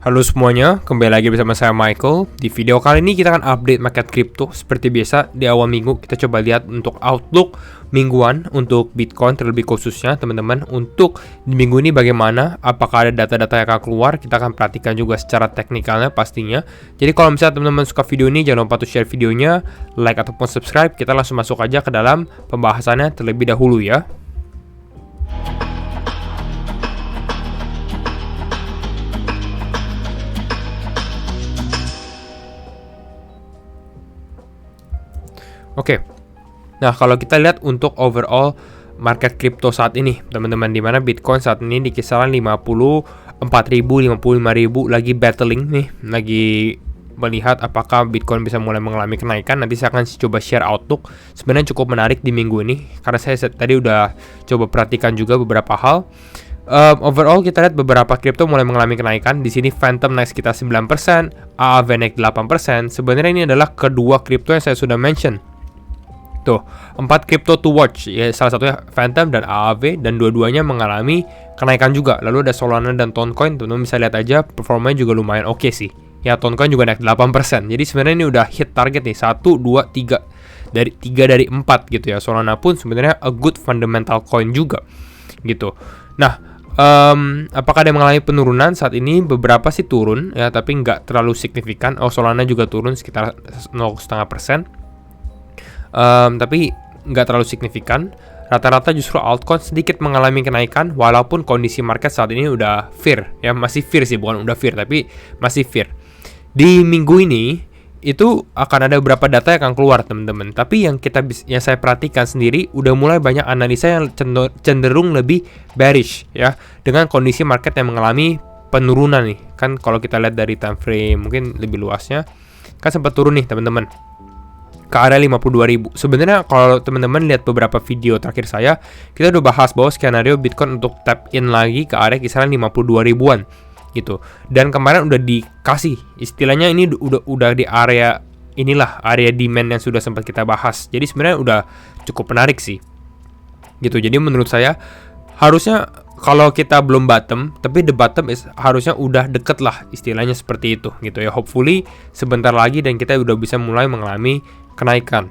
Halo semuanya, kembali lagi bersama saya Michael. Di video kali ini kita akan update market crypto. Seperti biasa, di awal minggu kita coba lihat untuk outlook mingguan untuk Bitcoin terlebih khususnya teman-teman. Untuk di minggu ini bagaimana, apakah ada data-data yang akan keluar, kita akan perhatikan juga secara teknikalnya pastinya. Jadi kalau misalnya teman-teman suka video ini, jangan lupa untuk share videonya, like ataupun subscribe. Kita langsung masuk aja ke dalam pembahasannya terlebih dahulu ya. Oke. Nah, kalau kita lihat untuk overall market crypto saat ini, teman-teman, di mana Bitcoin saat ini di kisaran 54.000, 55.000 lagi battling nih, lagi melihat apakah Bitcoin bisa mulai mengalami kenaikan. Nanti saya akan coba share outlook. Sebenarnya cukup menarik di minggu ini karena saya tadi udah coba perhatikan juga beberapa hal. Overall kita lihat beberapa kripto mulai mengalami kenaikan. Di sini Phantom naik sekitar 9%, AAV naik 8%. Sebenarnya ini adalah kedua kripto yang saya sudah mention. Tuh, 4 crypto to watch, ya, salah satunya Phantom dan AAV, dan dua-duanya mengalami kenaikan juga. Lalu ada Solana dan Toncoin, teman-teman bisa lihat aja performanya juga lumayan oke sih. Ya, Toncoin juga naik 8%. Jadi sebenarnya ini udah hit target nih, 1, 2, 3 dari 4 gitu ya. Solana pun sebenarnya a good fundamental coin juga gitu. Nah, apakah ada mengalami penurunan saat ini? Beberapa sih turun ya, tapi nggak terlalu signifikan. Solana juga turun sekitar 0,5%. Tapi nggak terlalu signifikan. Rata-rata justru altcoin sedikit mengalami kenaikan walaupun kondisi market saat ini udah fear ya, masih fear sih, bukan udah fear tapi masih fear. Di minggu ini itu akan ada beberapa data yang akan keluar teman-teman, tapi yang saya perhatikan sendiri udah mulai banyak analisa yang cenderung lebih bearish ya, dengan kondisi market yang mengalami penurunan nih. Kan kalau kita lihat dari time frame mungkin lebih luasnya kan sempat turun nih teman-teman ke area 52.000. Sebenarnya kalau teman-teman lihat beberapa video terakhir saya, kita udah bahas bahwa skenario Bitcoin untuk tap in lagi ke area kisaran 52.000-an gitu. Dan kemarin udah dikasih istilahnya ini udah di area inilah, area demand yang sudah sempat kita bahas. Jadi sebenarnya udah cukup menarik sih. Gitu. Jadi menurut saya harusnya kalau kita belum bottom, tapi the bottom harusnya udah deket lah, istilahnya seperti itu gitu ya. Hopefully sebentar lagi dan kita udah bisa mulai mengalami kenaikan.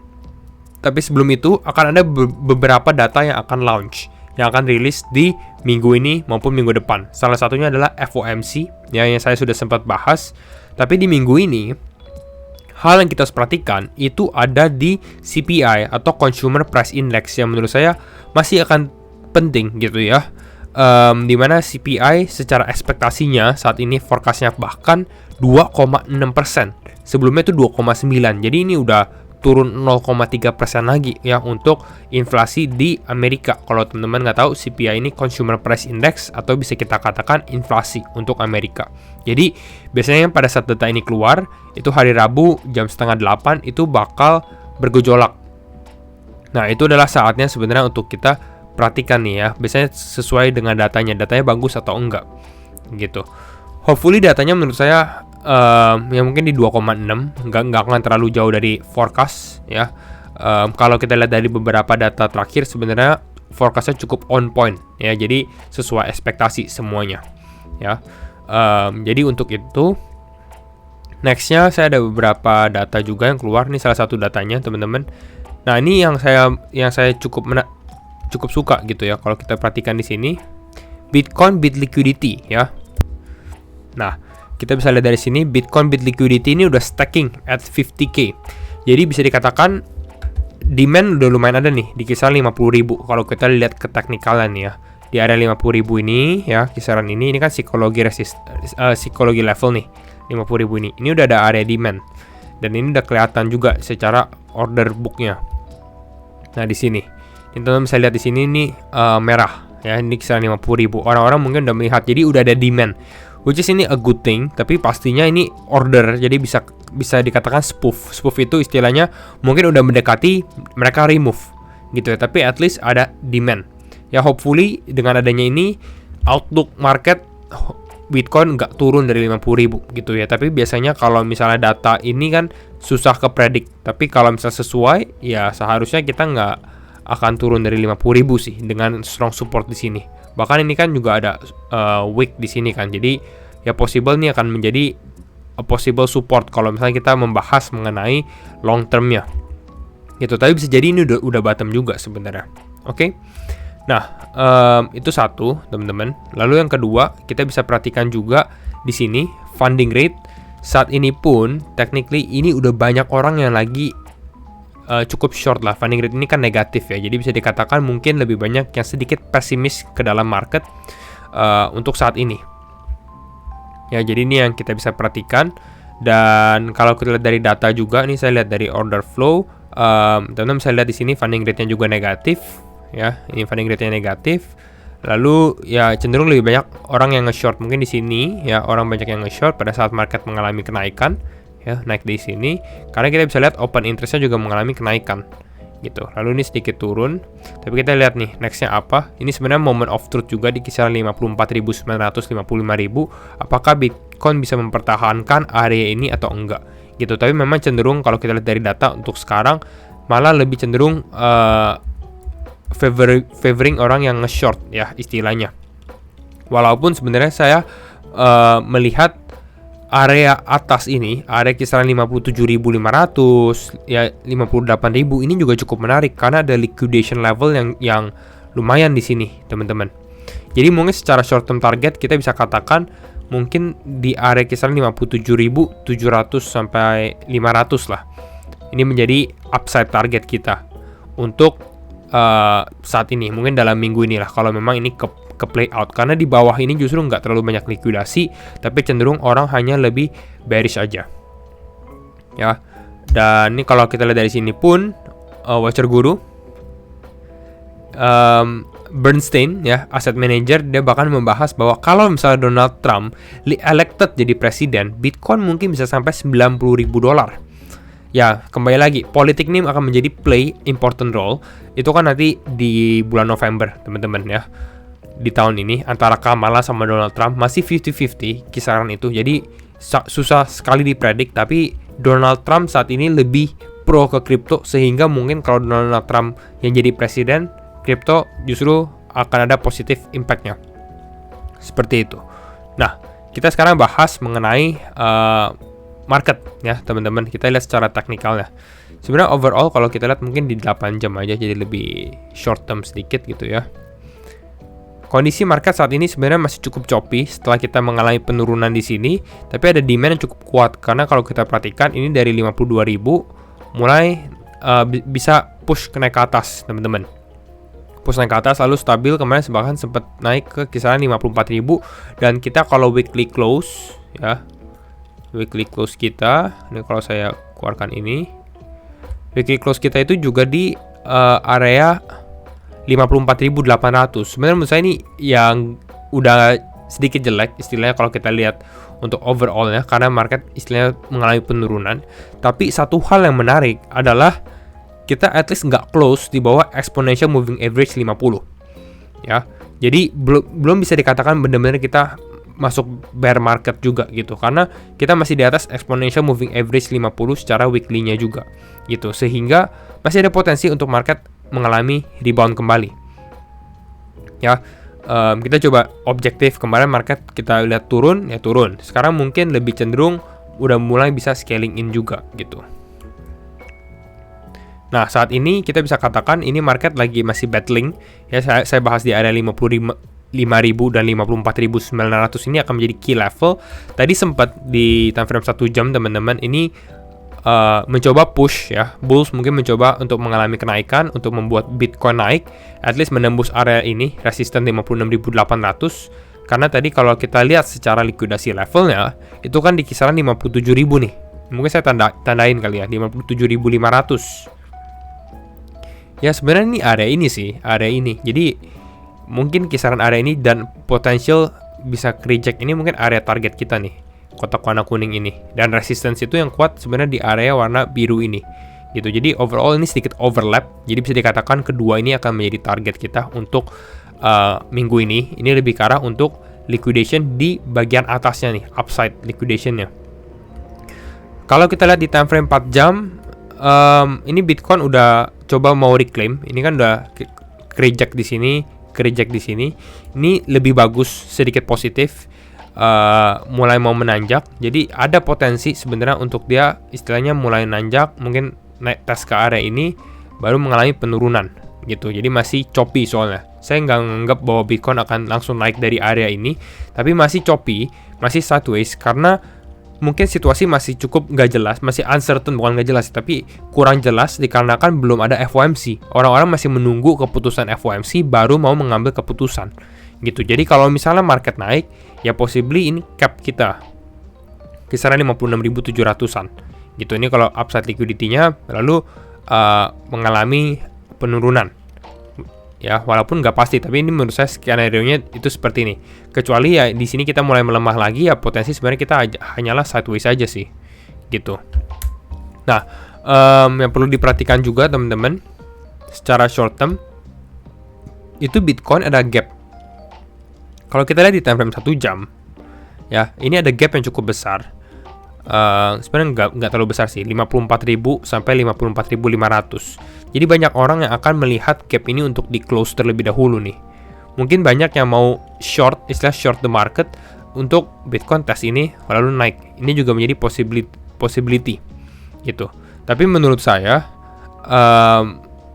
Tapi sebelum itu akan ada beberapa data yang akan launch, yang akan rilis di minggu ini maupun minggu depan. Salah satunya adalah FOMC ya, yang saya sudah sempat bahas. Tapi di minggu ini hal yang kita harus perhatikan itu ada di CPI atau Consumer Price Index, yang menurut saya masih akan penting gitu ya. Dimana CPI secara ekspektasinya saat ini forecastnya bahkan 2,6%. Sebelumnya itu 2,9%. Jadi ini udah turun 0,3% lagi ya untuk inflasi di Amerika. Kalau teman-teman nggak tahu, CPI ini Consumer Price Index atau bisa kita katakan inflasi untuk Amerika. Jadi biasanya pada saat data ini keluar itu hari Rabu jam 7:30 itu bakal bergejolak. Nah, itu adalah saatnya sebenarnya untuk kita perhatikan nih ya. Biasanya sesuai dengan datanya bagus atau enggak gitu. Hopefully datanya menurut saya ya mungkin di 2,6, nggak akan terlalu jauh dari forecast ya. Kalau kita lihat dari beberapa data terakhir sebenarnya forecastnya cukup on point ya, jadi sesuai ekspektasi semuanya ya. Jadi untuk itu nextnya saya ada beberapa data juga yang keluar nih, salah satu datanya teman-teman. Nah ini yang saya cukup suka gitu ya, kalau kita perhatikan di sini Bitcoin Bit Liquidity ya. Nah kita bisa lihat dari sini Bitcoin Bit Liquidity ini udah stacking at 50k. Jadi bisa dikatakan demand udah lumayan ada nih di kisaran 50.000. Kalau kita lihat ke teknikalnya nih ya, di area 50.000 ini ya, kisaran ini kan psikologi level nih 50.000 ini. Ini udah ada area demand. Dan ini udah kelihatan juga secara order booknya. Nah di sini, teman-teman bisa lihat di sini nih merah ya, ini kisaran 50.000. Orang-orang mungkin udah melihat, jadi udah ada demand. Which is ini a good thing, tapi pastinya ini order, jadi bisa dikatakan spoof. Spoof itu istilahnya mungkin udah mendekati mereka remove gitu ya, tapi at least ada demand. Ya hopefully dengan adanya ini outlook market Bitcoin nggak turun dari 50.000 gitu ya. Tapi biasanya kalau misalnya data ini kan susah kepredik. Tapi kalau misalnya sesuai, ya seharusnya kita nggak akan turun dari 50.000 sih dengan strong support di sini. Bahkan ini kan juga ada wick di sini kan. Jadi ya possible nih akan menjadi a possible support kalau misalnya kita membahas mengenai long termnya gitu. Tapi bisa jadi ini udah bottom juga sebenarnya. Oke. Nah, itu satu, teman-teman. Lalu yang kedua, kita bisa perhatikan juga di sini funding rate saat ini pun technically ini udah banyak orang yang lagi cukup short lah. Funding rate ini kan negatif ya. Jadi bisa dikatakan mungkin lebih banyak yang sedikit pesimis ke dalam market untuk saat ini. Ya, jadi ini yang kita bisa perhatikan. Dan kalau kita lihat dari data juga, nih saya lihat dari order flow, teman-teman bisa lihat di sini funding rate-nya juga negatif. Ya, ini funding rate-nya negatif. Lalu ya cenderung lebih banyak orang yang nge-short mungkin di sini ya, orang banyak yang nge-short pada saat market mengalami kenaikan ya, naik di sini karena kita bisa lihat open interest-nya juga mengalami kenaikan gitu. Lalu ini sedikit turun, tapi kita lihat nih next-nya apa. Ini sebenarnya moment of truth juga di kisaran 54.900 55.000. Apakah Bitcoin bisa mempertahankan area ini atau enggak gitu. Tapi memang cenderung kalau kita lihat dari data untuk sekarang malah lebih cenderung favoring orang yang nge-short ya istilahnya. Walaupun sebenarnya saya melihat area atas ini, area kisaran 57.500 ya 58.000 ini juga cukup menarik karena ada liquidation level yang lumayan di sini, teman-teman. Jadi mungkin secara short term target kita bisa katakan mungkin di area kisaran 57.700 sampai 500 lah. Ini menjadi upside target kita untuk saat ini, mungkin dalam minggu inilah kalau memang ini ke play out, karena di bawah ini justru nggak terlalu banyak likuidasi, tapi cenderung orang hanya lebih bearish aja ya. Dan ini kalau kita lihat dari sini pun Watcher Guru Bernstein ya, asset manager, dia bahkan membahas bahwa kalau misalnya Donald Trump elected jadi presiden, Bitcoin mungkin bisa sampai $90.000. Ya, kembali lagi, politik ini akan menjadi play important role. Itu kan nanti di bulan November, teman-teman ya. Di tahun ini, antara Kamala sama Donald Trump masih 50-50 kisaran itu. Jadi, susah sekali dipredik. Tapi, Donald Trump saat ini lebih pro ke kripto. Sehingga mungkin kalau Donald Trump yang jadi presiden, kripto justru akan ada positif impact-nya. Seperti itu. Nah, kita sekarang bahas mengenai market ya teman-teman. Kita lihat secara teknikalnya. Sebenarnya overall kalau kita lihat mungkin di 8 jam aja, jadi lebih short term sedikit gitu ya. Kondisi market saat ini sebenarnya masih cukup choppy setelah kita mengalami penurunan di sini, tapi ada demand yang cukup kuat karena kalau kita perhatikan ini dari 52.000 mulai bisa push ke naik ke atas, teman-teman. Push naik ke atas lalu stabil, kemarin bahkan sempat naik ke kisaran 54.000 dan kita kalau weekly close ya, weekly close kita, ini kalau saya keluarkan ini, weekly close kita itu juga di area 54.800. Sebenarnya menurut saya ini yang udah sedikit jelek istilahnya kalau kita lihat untuk overall ya, karena market istilahnya mengalami penurunan. Tapi satu hal yang menarik adalah kita at least nggak close di bawah exponential moving average 50 ya. Jadi belum bisa dikatakan benar-benar kita masuk bear market juga gitu, karena kita masih di atas exponential moving average 50 secara weekly-nya juga gitu, sehingga masih ada potensi untuk market mengalami rebound kembali ya. Kita coba objektif, kemarin market kita lihat turun ya turun, sekarang mungkin lebih cenderung udah mulai bisa scaling in juga gitu. Nah, saat ini kita bisa katakan ini market lagi masih battling ya. Saya bahas di area 55.000 dan 54.900 ini akan menjadi key level. Tadi sempat di time frame 1 jam teman-teman ini mencoba push ya. Bulls mungkin mencoba untuk mengalami kenaikan untuk membuat Bitcoin naik, at least menembus area ini resisten 56.800. Karena tadi kalau kita lihat secara likuidasi levelnya itu kan di kisaran 57.000 nih. Mungkin saya tandain kali ya 57.500. Ya sebenarnya ini area ini sih, area ini. Jadi mungkin kisaran area ini dan potensial bisa reject ini mungkin area target kita nih, kotak warna kuning ini. Dan resistance itu yang kuat sebenarnya di area warna biru ini gitu. Jadi overall ini sedikit overlap. Jadi bisa dikatakan kedua ini akan menjadi target kita untuk minggu ini. Ini lebih ke arah untuk liquidation di bagian atasnya nih, upside liquidationnya. Kalau kita lihat di time frame 4 jam, ini Bitcoin udah coba mau reclaim. Ini kan udah reject di sini, reject di sini. Ini lebih bagus, sedikit positif. mulai mau menanjak. Jadi ada potensi sebenarnya untuk dia istilahnya mulai nanjak, mungkin naik tes ke area ini baru mengalami penurunan gitu. Jadi masih choppy soalnya. Saya nggak nganggap bahwa Bitcoin akan langsung naik dari area ini, tapi masih choppy, masih sideways karena mungkin situasi masih cukup nggak jelas, masih uncertain, bukan nggak jelas, tapi kurang jelas dikarenakan belum ada FOMC. Orang-orang masih menunggu keputusan FOMC baru mau mengambil keputusan gitu. Jadi kalau misalnya market naik, ya possibly ini cap kita kisaran 56.700-an gitu. Ini kalau upside liquidity-nya lalu mengalami penurunan. Ya, walaupun nggak pasti, tapi ini menurut saya skenario-nya itu seperti ini. Kecuali ya di sini kita mulai melemah lagi, ya potensi sebenarnya kita hanyalah sideways aja sih, gitu. Nah, yang perlu diperhatikan juga teman-teman, secara short term itu Bitcoin ada gap. Kalau kita lihat di time frame 1 jam, ya ini ada gap yang cukup besar. Sebenarnya nggak terlalu besar sih, 54.000 sampai 54.500. Jadi banyak orang yang akan melihat gap ini untuk di close terlebih dahulu nih. Mungkin banyak yang mau short, istilah short the market untuk Bitcoin tes ini lalu naik. Ini juga menjadi possibility gitu. Tapi menurut saya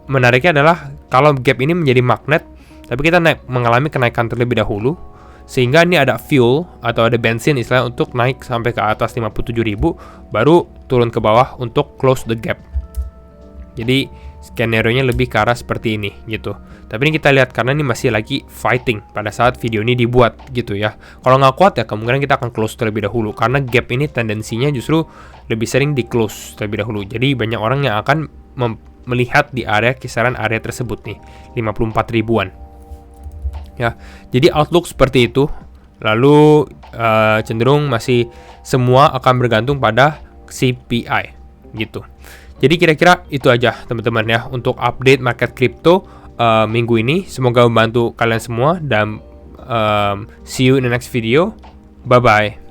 menariknya adalah kalau gap ini menjadi magnet, tapi kita mengalami kenaikan terlebih dahulu, sehingga ini ada fuel atau ada bensin istilah untuk naik sampai ke atas 57.000 baru turun ke bawah untuk close the gap. Jadi skenario-nya lebih ke arah seperti ini gitu. Tapi ini kita lihat karena ini masih lagi fighting pada saat video ini dibuat gitu ya. Kalau nggak kuat ya kemungkinan kita akan close terlebih dahulu karena gap ini tendensinya justru lebih sering di close terlebih dahulu. Jadi banyak orang yang akan melihat di area kisaran area tersebut nih 54 ribuan. Ya, jadi outlook seperti itu. Lalu cenderung masih semua akan bergantung pada CPI gitu. Jadi kira-kira itu aja teman-teman ya untuk update market crypto minggu ini. Semoga membantu kalian semua dan see you in the next video. Bye bye.